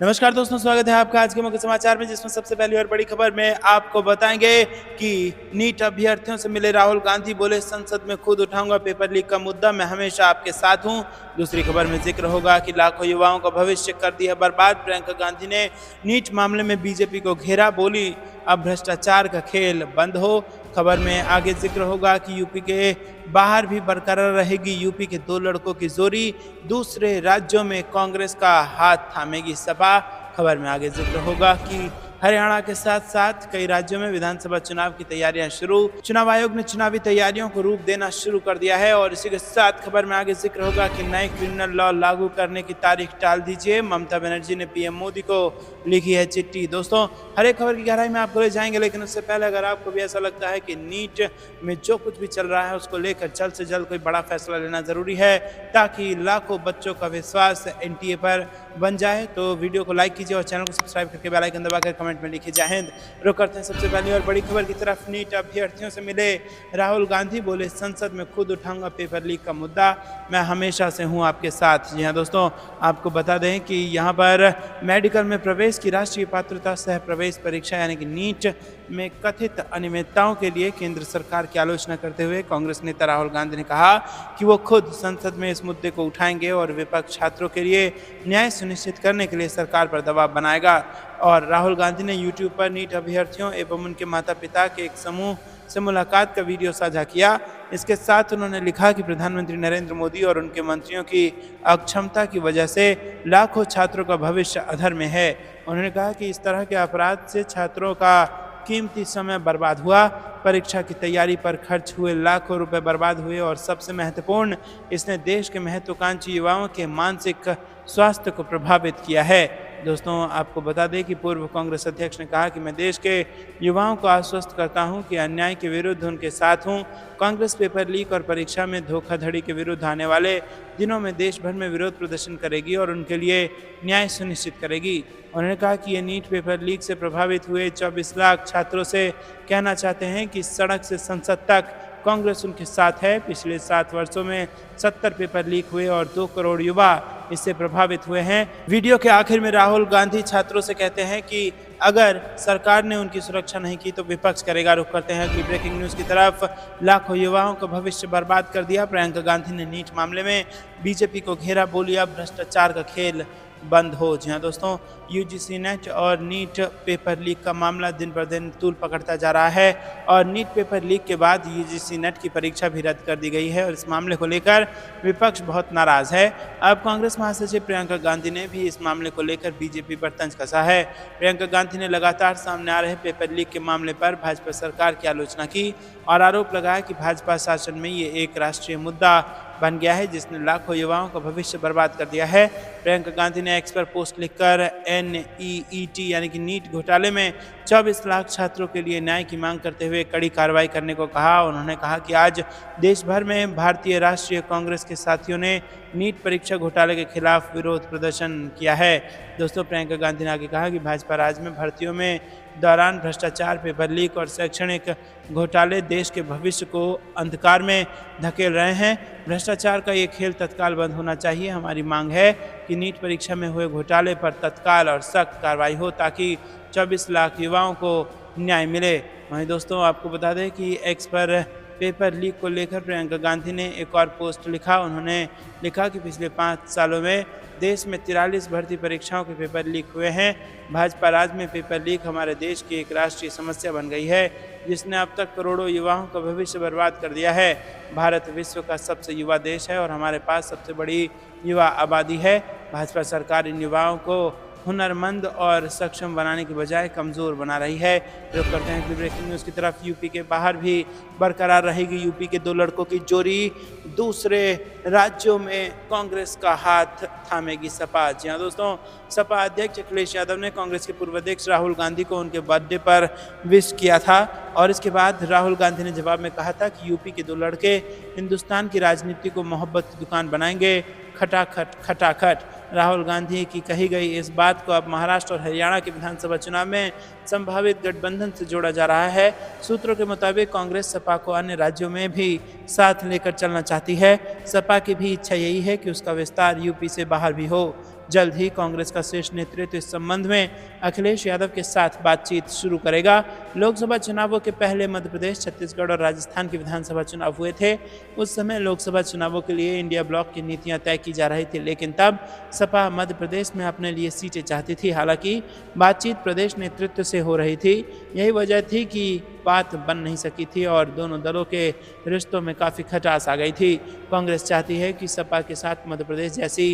नमस्कार दोस्तों, स्वागत है आपका आज के मुख्य समाचार में, जिसमें सबसे पहली और बड़ी खबर में आपको बताएंगे कि नीट अभ्यर्थियों से मिले राहुल गांधी, बोले संसद में खुद उठाऊंगा पेपर लीक का मुद्दा, मैं हमेशा आपके साथ हूं। दूसरी खबर में जिक्र होगा कि लाखों युवाओं का भविष्य कर दिया बर्बाद, प्रियंका गांधी ने नीट मामले में बीजेपी को घेरा, बोली अब भ्रष्टाचार का खेल बंद हो। खबर में आगे जिक्र होगा कि यूपी के बाहर भी बरकरार रहेगी यूपी के दो लड़कों की जोड़ी, दूसरे राज्यों में कांग्रेस का हाथ थामेगी सपा। खबर में आगे जिक्र होगा कि हरियाणा के साथ साथ कई राज्यों में विधानसभा चुनाव की तैयारियां शुरू, चुनाव आयोग ने चुनावी तैयारियों को रूप देना शुरू कर दिया है। और इसी के साथ खबर में आगे जिक्र होगा कि नए क्रिमिनल लॉ लागू करने की तारीख टाल दीजिए, ममता बनर्जी ने पीएम मोदी को लिखी है चिट्ठी। दोस्तों, हर एक खबर की गहराई में आपको ले जाएंगे, लेकिन उससे पहले अगर आपको भी ऐसा लगता है कि नीट में जो कुछ भी चल रहा है उसको लेकर जल्द से जल्द कोई बड़ा फैसला लेना जरूरी है, ताकि लाखों बच्चों का विश्वास एनटीए पर बन जाए, तो वीडियो को लाइक कीजिए और चैनल को सब्सक्राइब करके बेल आइकन दबाकर कमेंट में लिखिए जय हिंद। रुक करते हैं सबसे पहली और बड़ी खबर की तरफ। नीट अभ्यर्थियों से मिले राहुल गांधी, बोले संसद में खुद उठाऊंगा पेपर लीक का मुद्दा, मैं हमेशा से हूं आपके साथ। जी हां दोस्तों, आपको बता दें कि यहां पर मेडिकल में प्रवेश की राष्ट्रीय पात्रता सह प्रवेश परीक्षा यानी कि नीट में कथित अनियमितताओं के लिए केंद्र सरकार की आलोचना करते हुए कांग्रेस नेता राहुल गांधी ने कहा कि वो खुद संसद में इस मुद्दे को उठाएंगे और विपक्ष छात्रों के लिए न्याय सुनिश्चित करने के लिए सरकार पर दबाव बनाएगा। और राहुल गांधी ने यूट्यूब पर नीट अभ्यर्थियों एवं उनके माता पिता के एक समूह से मुलाकात का वीडियो साझा किया। इसके साथ उन्होंने लिखा कि प्रधानमंत्री नरेंद्र मोदी और उनके मंत्रियों की अक्षमता की वजह से लाखों छात्रों का भविष्य अधर में है। उन्होंने कहा कि इस तरह के अपराध से छात्रों का कीमती समय बर्बाद हुआ, परीक्षा की तैयारी पर खर्च हुए लाखों रुपए बर्बाद हुए और सबसे महत्वपूर्ण, इसने देश के महत्वाकांक्षी युवाओं के मानसिक स्वास्थ्य को प्रभावित किया है। दोस्तों, आपको बता दें कि पूर्व कांग्रेस अध्यक्ष ने कहा कि मैं देश के युवाओं को आश्वस्त करता हूं कि अन्याय के विरुद्ध उनके साथ हूं। कांग्रेस पेपर लीक और परीक्षा में धोखाधड़ी के विरुद्ध आने वाले दिनों में देश भर में विरोध प्रदर्शन करेगी और उनके लिए न्याय सुनिश्चित करेगी। उन्होंने कहा कि ये नीट पेपर लीक से प्रभावित हुए 24 लाख छात्रों से कहना चाहते हैं कि सड़क से संसद तक कांग्रेस उनके साथ है। पिछले 7 वर्षों में 70 पेपर लीक हुए और 2 करोड़ युवा इससे प्रभावित हुए हैं। वीडियो के आखिर में राहुल गांधी छात्रों से कहते हैं कि अगर सरकार ने उनकी सुरक्षा नहीं की तो विपक्ष करेगा। रुख करते हैं कि ब्रेकिंग न्यूज़ की तरफ। लाखों युवाओं का भविष्य बर्बाद कर दिया, प्रियंका गांधी ने नीट मामले में बीजेपी को घेरा, बोली अब भ्रष्टाचार का खेल बंद हो। जी हाँ दोस्तों, यूजीसी नेट और नीट पेपर लीक का मामला दिन पर दिन तूल पकड़ता जा रहा है और नीट पेपर लीक के बाद यूजीसी नेट की परीक्षा भी रद्द कर दी गई है और इस मामले को लेकर विपक्ष बहुत नाराज है। अब कांग्रेस महासचिव प्रियंका गांधी ने भी इस मामले को लेकर बीजेपी पर तंज कसा है। प्रियंका गांधी ने लगातार सामने आ रहे पेपर लीक के मामले पर भाजपा सरकार की आलोचना की और आरोप लगाया कि भाजपा शासन में ये एक राष्ट्रीय मुद्दा बन गया है जिसने लाखों युवाओं का भविष्य बर्बाद कर दिया है। प्रियंका गांधी ने एक्स पर पोस्ट लिखकर एनईईटी यानी कि नीट घोटाले में 24 लाख छात्रों के लिए न्याय की मांग करते हुए कड़ी कार्रवाई करने को कहा। उन्होंने कहा कि आज देश भर में भारतीय राष्ट्रीय कांग्रेस के साथियों ने नीट परीक्षा घोटाले के खिलाफ विरोध प्रदर्शन किया है। दोस्तों, प्रियंका गांधी ने आगे कहा कि भाजपा राज्य में भर्तियों में दौरान भ्रष्टाचार, पेपर लीक और शैक्षणिक घोटाले देश के भविष्य को अंधकार में धकेल रहे हैं। भ्रष्टाचार का ये खेल तत्काल बंद होना चाहिए। हमारी मांग है कि नीट परीक्षा में हुए घोटाले पर तत्काल और सख्त कार्रवाई हो ताकि 24 लाख युवाओं को न्याय मिले। वहीं दोस्तों, आपको बता दें कि एक्स पर पेपर लीक को लेकर प्रियंका गांधी ने एक और पोस्ट लिखा। उन्होंने लिखा कि पिछले 5 सालों में देश में 43 भर्ती परीक्षाओं के पेपर लीक हुए हैं। भाजपा राज में पेपर लीक हमारे देश की एक राष्ट्रीय समस्या बन गई है जिसने अब तक करोड़ों युवाओं का भविष्य बर्बाद कर दिया है। भारत विश्व का सबसे युवा देश है और हमारे पास सबसे बड़ी युवा आबादी है। भाजपा सरकार इन युवाओं को हुनरमंद और सक्षम बनाने की बजाय कमज़ोर बना रही है। रुख करते हैं कि ब्रेकिंग न्यूज़ की तरफ। यूपी के बाहर भी बरकरार रहेगी यूपी के दो लड़कों की जोड़ी, दूसरे राज्यों में कांग्रेस का हाथ थामेगी सपा। जी हाँ दोस्तों, सपा अध्यक्ष अखिलेश यादव ने कांग्रेस के पूर्व अध्यक्ष राहुल गांधी को उनके बर्थडे पर विश किया था और इसके बाद राहुल गांधी ने जवाब में कहा था कि यूपी के दो लड़के हिंदुस्तान की राजनीति को मोहब्बत की दुकान बनाएंगे, खटाखट खटाखट। राहुल गांधी की कही गई इस बात को अब महाराष्ट्र और हरियाणा के विधानसभा चुनाव में संभावित गठबंधन से जोड़ा जा रहा है। सूत्रों के मुताबिक कांग्रेस सपा को अन्य राज्यों में भी साथ लेकर चलना चाहती है। सपा की भी इच्छा यही है कि उसका विस्तार यूपी से बाहर भी हो। जल्द ही कांग्रेस का शीर्ष नेतृत्व इस संबंध में अखिलेश यादव के साथ बातचीत शुरू करेगा। लोकसभा चुनावों के पहले मध्य प्रदेश, छत्तीसगढ़ और राजस्थान के विधानसभा चुनाव हुए थे। उस समय लोकसभा चुनावों के लिए इंडिया ब्लॉक की नीतियां तय की जा रही थी, लेकिन तब सपा मध्य प्रदेश में अपने लिए सीटें चाहती थी। हालांकि बातचीत प्रदेश नेतृत्व से हो रही थी। यही वजह थी कि बात बन नहीं सकी थी और दोनों दलों के रिश्तों में काफ़ी खटास आ गई थी। कांग्रेस चाहती है कि सपा के साथ मध्य प्रदेश जैसी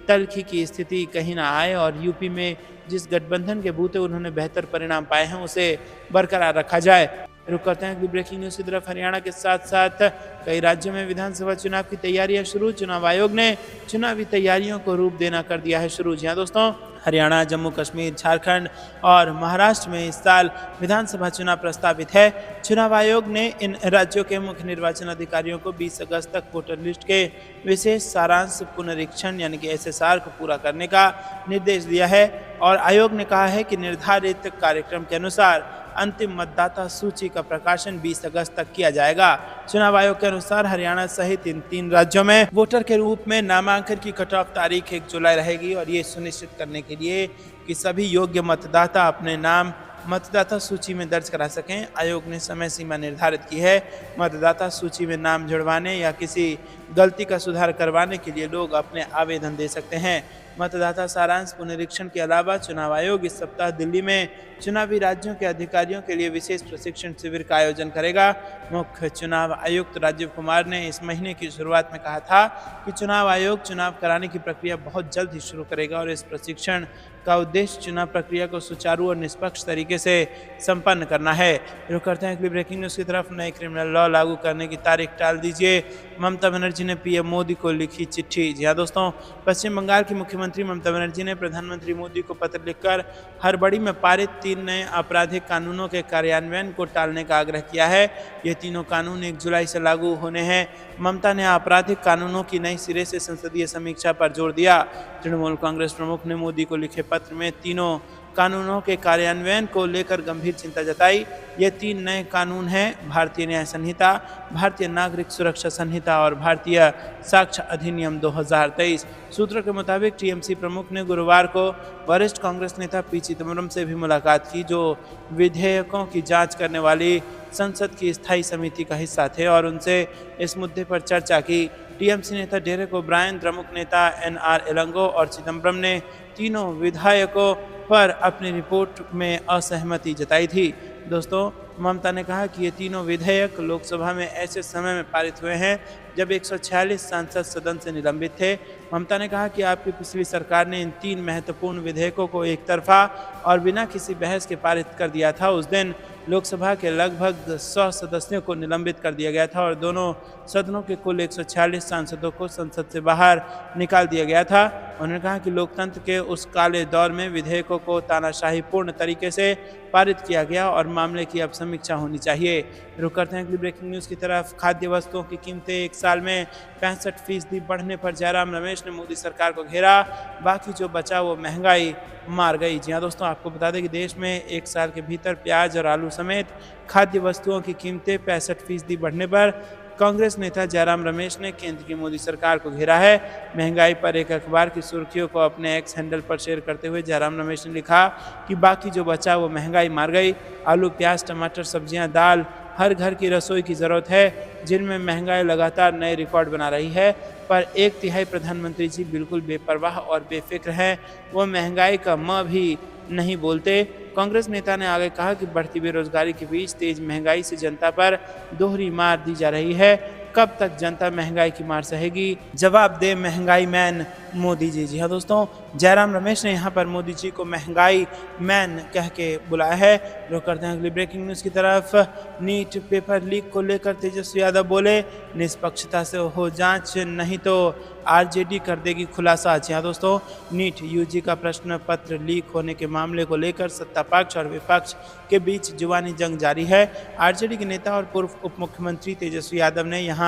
तल्खी की स्थिति कहीं ना आए और यूपी में जिस गठबंधन के बूते उन्होंने बेहतर परिणाम पाए हैं उसे बरकरार रखा जाए। रुक करते हैं अगली ब्रेकिंग न्यूज़ की तरफ। हरियाणा के साथ साथ कई राज्यों में विधानसभा चुनाव की तैयारियां शुरू। चुनाव आयोग ने चुनावी तैयारियों को रूप देना कर दिया है शुरू। जी हाँ दोस्तों, हरियाणा, जम्मू कश्मीर, झारखंड और महाराष्ट्र में इस साल विधानसभा चुनाव प्रस्तावित है। चुनाव आयोग ने इन राज्यों के मुख्य निर्वाचन अधिकारियों को 20 अगस्त तक वोटर लिस्ट के विशेष सारांश पुनरीक्षण यानी कि SSR को पूरा करने का निर्देश दिया है और आयोग ने कहा है कि निर्धारित कार्यक्रम के अनुसार अंतिम मतदाता सूची का प्रकाशन 20 अगस्त तक किया जाएगा। चुनाव आयोग के अनुसार हरियाणा सहित इन 3 राज्यों में वोटर के रूप में नामांकन की कट ऑफ तारीख 1 जुलाई रहेगी और ये सुनिश्चित करने के लिए कि सभी योग्य मतदाता अपने नाम मतदाता सूची में दर्ज करा सकें, आयोग ने समय सीमा निर्धारित की है। मतदाता सूची में नाम जुड़वाने या किसी गलती का सुधार करवाने के लिए लोग अपने आवेदन दे सकते हैं। मतदाता सारांश पुनरीक्षण के अलावा चुनाव आयोग इस सप्ताह दिल्ली में चुनावी राज्यों के अधिकारियों के लिए विशेष प्रशिक्षण शिविर का आयोजन करेगा। मुख्य चुनाव आयुक्त राजीव कुमार ने इस महीने की शुरुआत में कहा था कि चुनाव आयोग चुनाव कराने की प्रक्रिया बहुत जल्द ही शुरू करेगा और इस प्रशिक्षण का उद्देश्य चुनाव प्रक्रिया को सुचारू और निष्पक्ष तरीके से संपन्न करना है। रुक करते हैं अगली ब्रेकिंग न्यूज़ की तरफ। नए क्रिमिनल लॉ लागू करने की तारीख टाल दीजिए, ममता बनर्जी ने पीएम मोदी को लिखी चिट्ठी। जी हाँ दोस्तों, पश्चिम बंगाल की मुख्यमंत्री ममता बनर्जी ने प्रधानमंत्री मोदी को पत्र लिखकर हड़बड़ी में पारित 3 नए आपराधिक कानूनों के कार्यान्वयन को टालने का आग्रह किया है। ये तीनों कानून 1 जुलाई से लागू होने हैं। ममता ने आपराधिक कानूनों की नई सिरे से संसदीय समीक्षा पर जोर दिया। तृणमूल कांग्रेस प्रमुख ने मोदी को लिखे पत्र में तीनों कानूनों के कार्यान्वयन को लेकर गंभीर चिंता जताई। ये 3 नए कानून हैं भारतीय न्याय संहिता, भारतीय नागरिक सुरक्षा संहिता और भारतीय साक्ष्य अधिनियम 2023। सूत्रों के मुताबिक टीएमसी प्रमुख ने गुरुवार को वरिष्ठ कांग्रेस नेता पी चिदम्बरम से भी मुलाकात की, जो विधेयकों की जांच करने वाली संसद की स्थायी समिति का हिस्सा थे और उनसे इस मुद्दे पर चर्चा की। टीएमसी नेता डेरेक ओब्रायन, द्रमुक नेता एनआर एलंगो और चिदम्बरम ने तीनों विधायकों पर अपनी रिपोर्ट में असहमति जताई थी। दोस्तों, ममता ने कहा कि ये तीनों विधेयक लोकसभा में ऐसे समय में पारित हुए हैं जब 146 सांसद सदन से निलंबित थे। ममता ने कहा कि आपकी पिछली सरकार ने इन 3 महत्वपूर्ण विधेयकों को एक तरफा और बिना किसी बहस के पारित कर दिया था। उस दिन लोकसभा के लगभग 100 सदस्यों को निलंबित कर दिया गया था और दोनों सदनों के कुल 146 सांसदों को संसद से बाहर निकाल दिया गया था। उन्होंने कहा कि लोकतंत्र के उस काले दौर में विधेयकों को तानाशाहीपूर्ण तरीके से पारित किया गया और मामले की अब समीक्षा होनी चाहिए। रुक करते हैं अगली ब्रेकिंग न्यूज़ की तरफ। खाद्य वस्तुओं की कीमतें 1 साल में 65% बढ़ने पर जयराम रमेश ने मोदी सरकार को घेरा, बाकी जो बचा वो महंगाई मार गई। जी हाँ दोस्तों, आपको बता दें कि देश में 1 साल के भीतर प्याज और आलू समेत खाद्य वस्तुओं की कीमतें 65% बढ़ने पर कांग्रेस नेता जयराम रमेश ने केंद्र की मोदी सरकार को घेरा है। महंगाई पर एक अखबार की सुर्खियों को अपने एक्स हैंडल पर शेयर करते हुए जयराम रमेश ने लिखा कि बाकी जो बचा वो महंगाई मार गई। आलू, प्याज, टमाटर, सब्जियां, दाल, हर घर की रसोई की ज़रूरत है, जिनमें महंगाई लगातार नए रिकॉर्ड बना रही है। पर 1/3 प्रधानमंत्री जी बिल्कुल बेपरवाह और बेफिक्र हैं। वो महंगाई का म भी नहीं बोलते। कांग्रेस नेता ने आगे कहा कि बढ़ती बेरोजगारी के बीच तेज महंगाई से जनता पर दोहरी मार दी जा रही है। कब तक जनता महंगाई की मार सहेगी? जवाब दे महंगाई मैन मोदी जी। जी हाँ दोस्तों, जयराम रमेश ने यहाँ पर मोदी जी को महंगाई मैन कह के बुलाया है। रुक करते हैं अगली ब्रेकिंग न्यूज़ की तरफ। नीट पेपर लीक को लेकर तेजस्वी यादव बोले, निष्पक्षता से हो जांच, नहीं तो आरजेडी कर देगी खुलासा। जी हाँ दोस्तों, नीट यूजी का प्रश्न पत्र लीक होने के मामले को लेकर सत्ता पक्ष और विपक्ष के बीच जुबानी जंग जारी है। आरजेडी के नेता और पूर्व उप मुख्यमंत्री तेजस्वी यादव ने यहाँ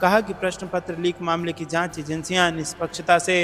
कहा कि प्रश्न पत्र लीक मामले की जांच एजेंसियां निष्पक्षता से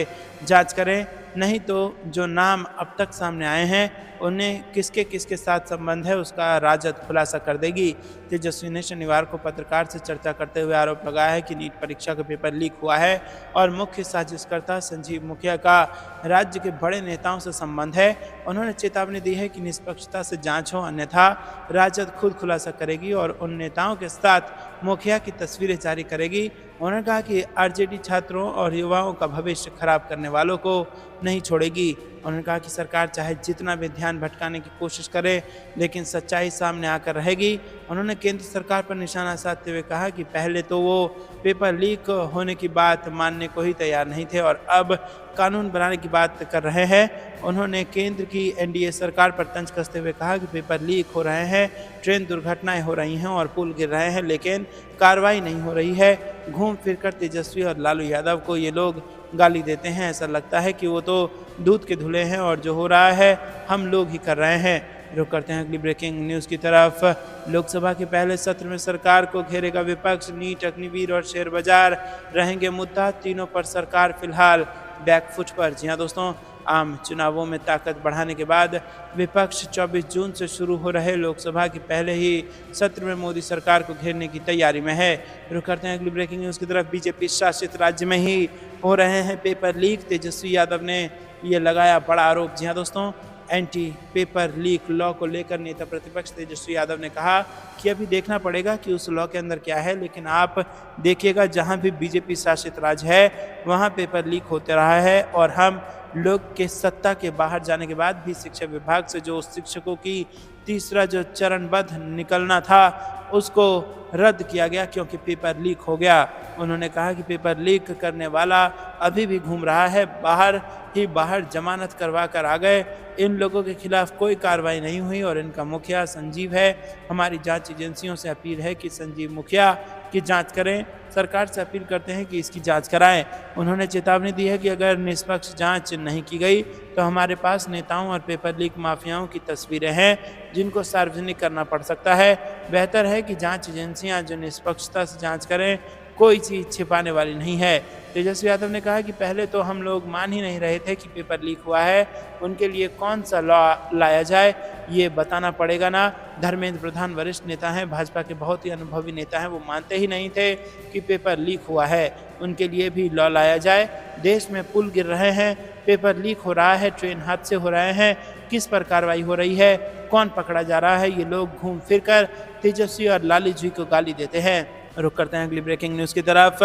जांच करें। नहीं तो जो नाम अब तक सामने आए हैं उन्हें किसके किसके साथ संबंध है उसका राजद खुलासा कर देगी। तेजस्वी ने शनिवार को पत्रकार से चर्चा करते हुए आरोप लगाया है कि नीट परीक्षा का पेपर लीक हुआ है और मुख्य साजिशकर्ता संजीव मुखिया का राज्य के बड़े नेताओं से संबंध है। उन्होंने चेतावनी दी है कि निष्पक्षता से जांच हो, अन्यथा राजद खुद खुलासा करेगी और उन नेताओं के साथ मुखिया की तस्वीरें जारी करेगी। उन्होंने कहा कि आरजेडी छात्रों और युवाओं का भविष्य खराब करने वालों को नहीं छोड़ेगी। उन्होंने कहा कि सरकार चाहे जितना भी ध्यान भटकाने की कोशिश करे, लेकिन सच्चाई सामने आकर रहेगी। उन्होंने केंद्र सरकार पर निशाना साधते हुए कहा कि पहले तो वो पेपर लीक होने की बात मानने को ही तैयार नहीं थे और अब कानून बनाने की बात कर रहे हैं। उन्होंने केंद्र की एनडीए सरकार पर तंज कसते हुए कहा कि पेपर लीक हो रहे हैं, ट्रेन दुर्घटनाएं हो रही हैं और पुल गिर रहे हैं, लेकिन कार्रवाई नहीं हो रही है। घूम फिरकर तेजस्वी और लालू यादव को ये लोग गाली देते हैं। ऐसा लगता है कि वो तो दूध के धुले हैं और जो हो रहा है हम लोग ही कर रहे हैं। रुक करते हैं अगली ब्रेकिंग न्यूज़ की तरफ। लोकसभा के पहले सत्र में सरकार को घेरेगा विपक्ष, नीट, अग्निवीर और शेयर बाजार रहेंगे मुद्दा। तीनों पर सरकार फिलहाल बैकफुट पर। जी हाँ दोस्तों, आम चुनावों में ताकत बढ़ाने के बाद विपक्ष 24 जून से शुरू हो रहे लोकसभा के पहले ही सत्र में मोदी सरकार को घेरने की तैयारी में है। रुक करते हैं अगली ब्रेकिंग न्यूज़ की तरफ। बीजेपी शासित राज्य में ही हो रहे हैं पेपर लीक, तेजस्वी यादव ने ये लगाया बड़ा आरोप। जी हाँ दोस्तों, एंटी पेपर लीक लॉ को लेकर नेता प्रतिपक्ष तेजस्वी यादव ने कहा कि अभी देखना पड़ेगा कि उस लॉ के अंदर क्या है, लेकिन आप देखिएगा जहां भी बीजेपी शासित राज्य है वहां पेपर लीक होते रहा है और हम लोग के सत्ता के बाहर जाने के बाद भी शिक्षा विभाग से जो शिक्षकों की तीसरा जो चरणबद्ध निकलना था उसको रद्द किया गया क्योंकि पेपर लीक हो गया। उन्होंने कहा कि पेपर लीक करने वाला अभी भी घूम रहा है, बाहर जमानत करवा कर आ गए। इन लोगों के खिलाफ कोई कार्रवाई नहीं हुई और इनका मुखिया संजीव है। हमारी जांच एजेंसियों से अपील है कि संजीव मुखिया की जांच करें। सरकार से अपील करते हैं कि इसकी जांच कराएं। उन्होंने चेतावनी दी है कि अगर निष्पक्ष जांच नहीं की गई तो हमारे पास नेताओं और पेपर लीक माफियाओं की तस्वीरें हैं जिनको सार्वजनिक करना पड़ सकता है। बेहतर है कि जांच एजेंसियां जो निष्पक्षता से जांच करें, कोई चीज़ छिपाने वाली नहीं है। तेजस्वी यादव ने कहा कि पहले तो हम लोग मान ही नहीं रहे थे कि पेपर लीक हुआ है, उनके लिए कौन सा लॉ लाया जाए ये बताना पड़ेगा ना। धर्मेंद्र प्रधान वरिष्ठ नेता हैं, भाजपा के बहुत ही अनुभवी नेता हैं, वो मानते ही नहीं थे कि पेपर लीक हुआ है, उनके लिए भी लॉ लाया जाए। देश में पुल गिर रहे हैं, पेपर लीक हो रहा है, ट्रेन हादसे हो रहे हैं, किस पर कार्रवाई हो रही है, कौन पकड़ा जा रहा है, ये लोग घूम फिर कर तेजस्वी और लालू जी को गाली देते हैं। रुक करते हैं अगली ब्रेकिंग न्यूज़ की तरफ।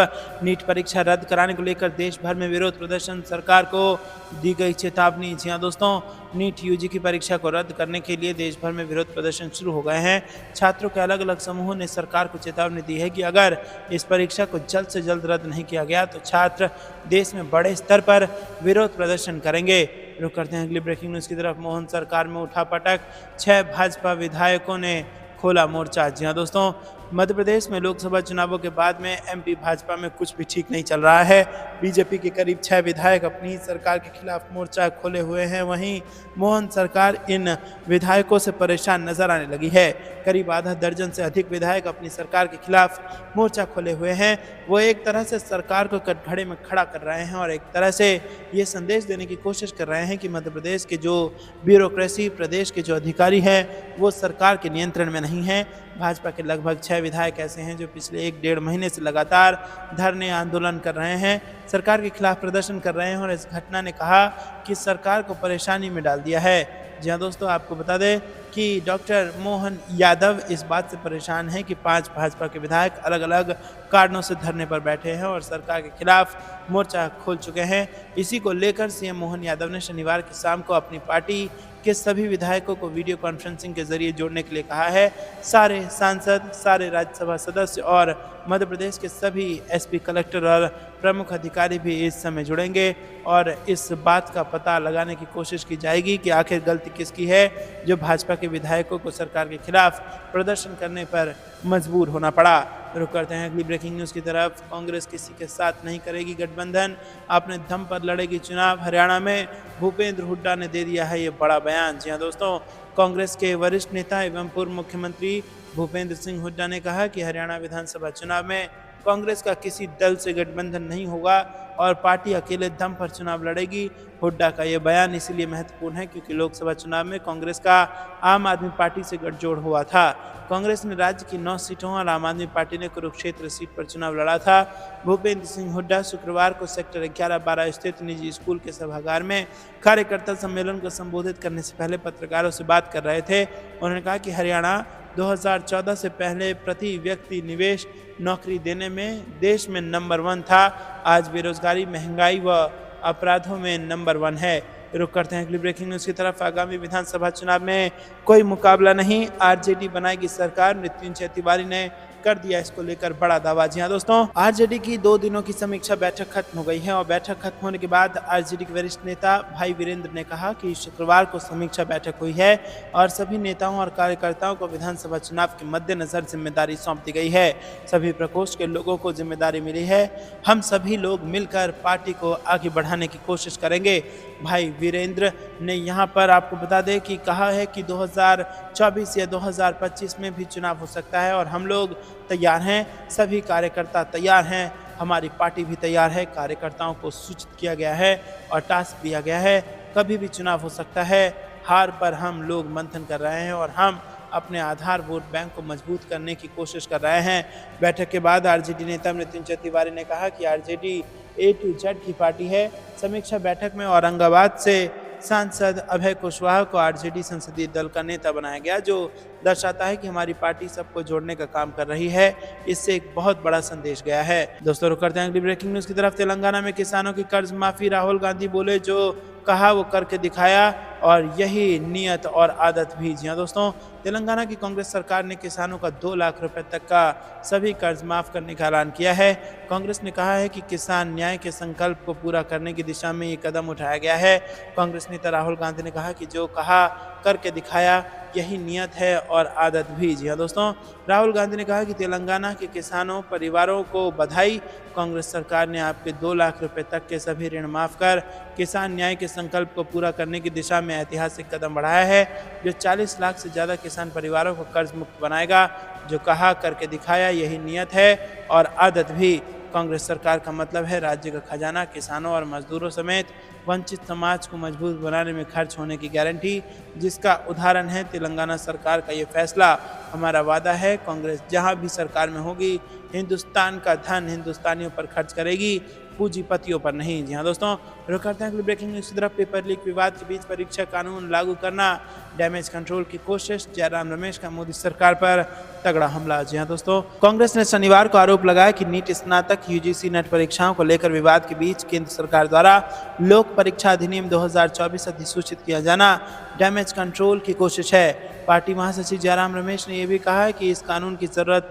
नीट परीक्षा रद्द कराने को लेकर देश भर में विरोध प्रदर्शन, सरकार को दी गई चेतावनी। जी हाँ दोस्तों, नीट यूजी की परीक्षा को रद्द करने के लिए देश भर में विरोध प्रदर्शन शुरू हो गए हैं। छात्रों के अलग अलग समूहों ने सरकार को चेतावनी दी है कि अगर इस परीक्षा को जल्द से जल्द रद्द नहीं किया गया तो छात्र देश में बड़े स्तर पर विरोध प्रदर्शन करेंगे। रुक करते हैं अगली ब्रेकिंग न्यूज़ की तरफ। मोहन सरकार में उठापटक, 6 भाजपा विधायकों ने खोला मोर्चा। जी हाँ दोस्तों, मध्य प्रदेश में लोकसभा चुनावों के बाद में एमपी भाजपा में कुछ भी ठीक नहीं चल रहा है। बीजेपी के करीब 6 विधायक अपनी सरकार के खिलाफ मोर्चा खोले हुए हैं। वहीं मोहन सरकार इन विधायकों से परेशान नजर आने लगी है। करीब आधा दर्जन से अधिक विधायक अपनी सरकार के खिलाफ मोर्चा खोले हुए हैं। वो एक तरह से सरकार को कटघरे में खड़ा कर रहे हैं और एक तरह से ये संदेश देने की कोशिश कर रहे हैं कि मध्य प्रदेश के जो ब्यूरोक्रेसी, प्रदेश के जो अधिकारी हैं वो सरकार के नियंत्रण में नहीं है। भाजपा के लगभग 6 विधायक ऐसे हैं जो पिछले 1-1.5 महीने से लगातार धरने आंदोलन कर रहे हैं, सरकार के खिलाफ प्रदर्शन कर रहे हैं और इस घटना ने कहा कि सरकार को परेशानी में डाल दिया है। जी हाँ दोस्तों, आपको बता दें कि डॉक्टर मोहन यादव इस बात से परेशान हैं कि 5 भाजपा के विधायक अलग अलग कारणों से धरने पर बैठे हैं और सरकार के खिलाफ मोर्चा खोल चुके हैं। इसी को लेकर सीएम मोहन यादव ने शनिवार की शाम को अपनी पार्टी के सभी विधायकों को वीडियो कॉन्फ्रेंसिंग के जरिए जोड़ने के लिए कहा है। सारे सांसद, सारे राज्यसभा सदस्य और मध्य प्रदेश के सभी एसपी, कलेक्टर और प्रमुख अधिकारी भी इस समय जुड़ेंगे और इस बात का पता लगाने की कोशिश की जाएगी कि आखिर गलती किसकी है जो भाजपा के विधायकों को सरकार के खिलाफ प्रदर्शन करने पर मजबूर होना पड़ा। रुक करते हैं अगली ब्रेकिंग न्यूज़ की तरफ। कांग्रेस किसी के साथ नहीं करेगी गठबंधन, अपने दम पर लड़ेगी चुनाव। हरियाणा में भूपेंद्र हुड्डा ने दे दिया है ये बड़ा बयान। जी हाँ दोस्तों, कांग्रेस के वरिष्ठ नेता एवं पूर्व मुख्यमंत्री भूपेंद्र सिंह हुड्डा ने कहा कि हरियाणा विधानसभा चुनाव में कांग्रेस का किसी दल से गठबंधन नहीं होगा और पार्टी अकेले दम पर चुनाव लड़ेगी। हुड्डा का यह बयान इसलिए महत्वपूर्ण है क्योंकि लोकसभा चुनाव में कांग्रेस का आम आदमी पार्टी से गठजोड़ हुआ था। कांग्रेस ने राज्य की 9 सीटों और आम आदमी पार्टी ने कुरुक्षेत्र सीट पर चुनाव लड़ा था। भूपेंद्र सिंह हुड्डा शुक्रवार को सेक्टर 11-12 स्थित निजी स्कूल के सभागार में कार्यकर्ता सम्मेलन को संबोधित करने से पहले पत्रकारों से बात कर रहे थे। उन्होंने कहा कि हरियाणा 2014 से पहले प्रति व्यक्ति निवेश नौकरी देने में देश में नंबर 1 था। आज बेरोजगारी, महंगाई व अपराधों में नंबर 1 है। रुक करते हैं अगली ब्रेकिंग न्यूज की तरफ। आगामी विधानसभा चुनाव में कोई मुकाबला नहीं, आरजेडी बनाएगी सरकार, मृत्युंजय तिवारी ने कर दिया इसको लेकर बड़ा दावा। जी हाँ दोस्तों, आरजेडी की 2 दिनों की समीक्षा बैठक खत्म हो गई है और बैठक खत्म होने के बाद आरजेडी के वरिष्ठ नेता भाई वीरेंद्र ने कहा कि शुक्रवार को समीक्षा बैठक हुई है और सभी नेताओं और कार्यकर्ताओं को विधानसभा चुनाव के मद्देनजर जिम्मेदारी सौंप दी गई है। सभी प्रकोष्ठ के लोगों को जिम्मेदारी मिली है। हम सभी लोग मिलकर पार्टी को आगे बढ़ाने की कोशिश करेंगे। भाई वीरेंद्र ने यहाँ पर आपको बता दें कि कहा है कि 2024 या 2025 में भी चुनाव हो सकता है और हम लोग तैयार हैं, सभी कार्यकर्ता तैयार हैं, हमारी पार्टी भी तैयार है। कार्यकर्ताओं को सूचित किया गया है और टास्क दिया गया है, कभी भी चुनाव हो सकता है। हार पर हम लोग मंथन कर रहे हैं और हम अपने आधार वोट बैंक को मजबूत करने की कोशिश कर रहे हैं। बैठक के बाद आरजेडी नेता मृत्युंजय तिवारी ने कहा कि आरजेडी A to Z की पार्टी है। समीक्षा बैठक में औरंगाबाद से सांसद अभय कुशवाहा को आरजेडी संसदीय दल का नेता बनाया गया, जो दर्शाता है कि हमारी पार्टी सबको जोड़ने का काम कर रही है। इससे एक बहुत बड़ा संदेश गया है। दोस्तों रुक करते हैं अगली ब्रेकिंग न्यूज की तरफ। तेलंगाना में किसानों की कर्ज माफी, राहुल गांधी बोले जो कहा वो करके दिखाया और यही नियत और आदत भी। जी हाँ दोस्तों, तेलंगाना की कांग्रेस सरकार ने किसानों का 2 लाख रुपए तक का सभी कर्ज माफ करने का ऐलान किया है। कांग्रेस ने कहा है कि किसान न्याय के संकल्प को पूरा करने की दिशा में ये कदम उठाया गया है। कांग्रेस नेता राहुल गांधी ने कहा कि जो कहा करके दिखाया, यही नियत है और आदत भी। जी हाँ दोस्तों, राहुल गांधी ने कहा कि तेलंगाना के किसानों परिवारों को बधाई। कांग्रेस सरकार ने आपके 2 लाख रुपए तक के सभी ऋण माफ कर किसान न्याय के संकल्प को पूरा करने की दिशा में ऐतिहासिक कदम बढ़ाया है, जो 40 लाख से ज़्यादा किसान परिवारों को कर्ज मुक्त बनाएगा। जो कहा करके दिखाया, यही नियत है और आदत भी। कांग्रेस सरकार का मतलब है राज्य का खजाना किसानों और मजदूरों समेत वंचित समाज को मजबूत बनाने में खर्च होने की गारंटी, जिसका उदाहरण है तेलंगाना सरकार का ये फैसला। हमारा वादा है, कांग्रेस जहां भी सरकार में होगी, हिंदुस्तान का धन हिंदुस्तानियों पर खर्च करेगी, पूंजीपतियों पर नहीं। जी हाँ दोस्तों, रुक करते हैं अगली ब्रेकिंग न्यूज की तरफ। पेपर लीक विवाद के बीच परीक्षा कानून लागू करना, डैमेज कंट्रोल की कोशिश, जयराम रमेश का मोदी सरकार पर तगड़ा हमला। जी हाँ दोस्तों, कांग्रेस ने शनिवार को आरोप लगाया कि नीट स्नातक यूजीसी नेट परीक्षाओं को लेकर विवाद के बीच केंद्र सरकार द्वारा लोक परीक्षा अधिनियम 2024 अधिसूचित किया जाना डैमेज कंट्रोल की कोशिश है। पार्टी महासचिव जयराम रमेश ने यह भी कहा है कि इस कानून की जरूरत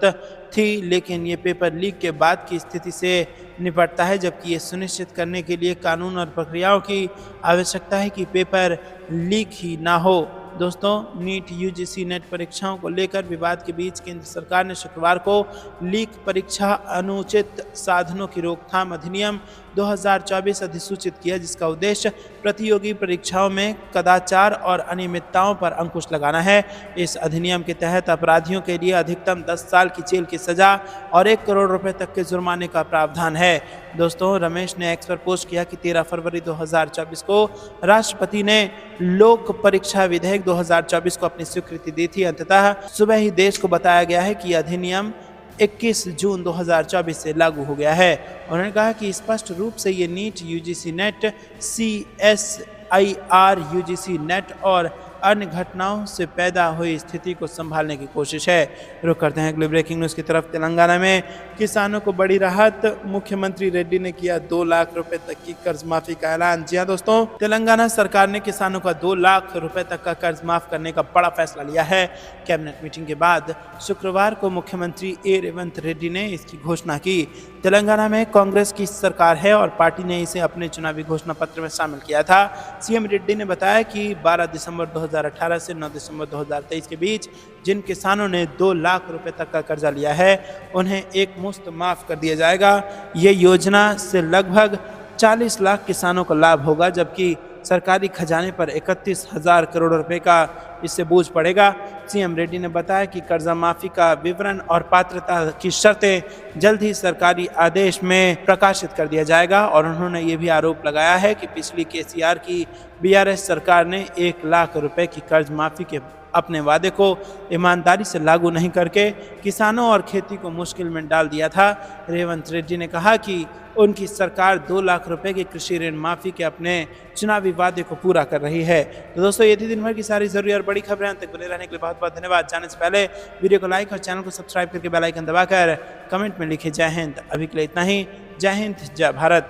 थी, लेकिन ये पेपर लीक के बाद की स्थिति से निपटता है, जबकि ये सुनिश्चित करने के लिए कानून और प्रक्रियाओं की आवश्यकता है कि पेपर लीक ही ना हो। दोस्तों, नीट यूजीसी नेट परीक्षाओं को लेकर विवाद के बीच केंद्र सरकार ने शुक्रवार को लीक परीक्षा अनुचित साधनों की रोकथाम अधिनियम 2024 अधिसूचित किया, जिसका उद्देश्य प्रतियोगी परीक्षाओं में कदाचार और अनियमितताओं पर अंकुश लगाना है। इस अधिनियम के तहत अपराधियों के लिए अधिकतम 10 साल की जेल की सजा और 1 करोड़ रुपए तक के जुर्माने का प्रावधान है। दोस्तों, रमेश ने एक्स पर पोस्ट किया कि 13 फरवरी 2024 को राष्ट्रपति ने लोक परीक्षा विधेयक 2024 को अपनी स्वीकृति दी थी। अंततः सुबह ही देश को बताया गया है कि अधिनियम 21 जून 2024 से लागू हो गया है। उन्होंने कहा कि स्पष्ट रूप से ये NEET UGC NET, CSIR UGC NET और अन्य घटनाओं से पैदा हुई स्थिति को संभालने की कोशिश है। रुक करते हैं अगली ब्रेकिंग न्यूज की तरफ। तेलंगाना में किसानों को बड़ी राहत, मुख्यमंत्री रेड्डी ने किया 2 लाख रुपए तक की कर्ज माफी का ऐलान। जी हाँ दोस्तों, तेलंगाना सरकार ने किसानों का 2 लाख रुपए तक का कर्ज माफ करने का बड़ा फैसला लिया है। कैबिनेट मीटिंग के बाद शुक्रवार को मुख्यमंत्री ए रेवंत रेड्डी ने इसकी घोषणा की। तेलंगाना में कांग्रेस की सरकार है और पार्टी ने इसे अपने चुनावी घोषणा पत्र में शामिल किया था। सीएम रेड्डी ने बताया कि 12 दिसंबर 2018 से 9 दिसंबर 2023 के बीच जिन किसानों ने 2 लाख रुपए तक का कर्जा लिया है, उन्हें एक मुश्त माफ कर दिया जाएगा। ये योजना से लगभग 40 लाख किसानों को लाभ होगा, जबकि सरकारी खजाने पर 31,000 करोड़ रुपए का इससे बोझ पड़ेगा। सीएम रेड्डी ने बताया कि कर्जा माफी का विवरण और पात्रता की शर्तें जल्द ही सरकारी आदेश में प्रकाशित कर दिया जाएगा और उन्होंने ये भी आरोप लगाया है कि पिछली केसीआर की बीआरएस सरकार ने 1 लाख रुपए की कर्ज माफी के अपने वादे को ईमानदारी से लागू नहीं करके किसानों और खेती को मुश्किल में डाल दिया था। रेवंत रेड्डी ने कहा कि उनकी सरकार 2 लाख रुपए की कृषि ऋण माफी के अपने चुनावी वादे को पूरा कर रही है। तो दोस्तों, ये थी दिन भर की सारी जरूरी और बड़ी खबरें। अंत तक बने रहने के लिए बहुत बहुत धन्यवाद। जाने से पहले वीडियो को लाइक और चैनल को सब्सक्राइब करके बेल आइकन दबाकर कमेंट में लिखे जय हिंद। अभी के लिए इतना ही। जय हिंद, जय भारत।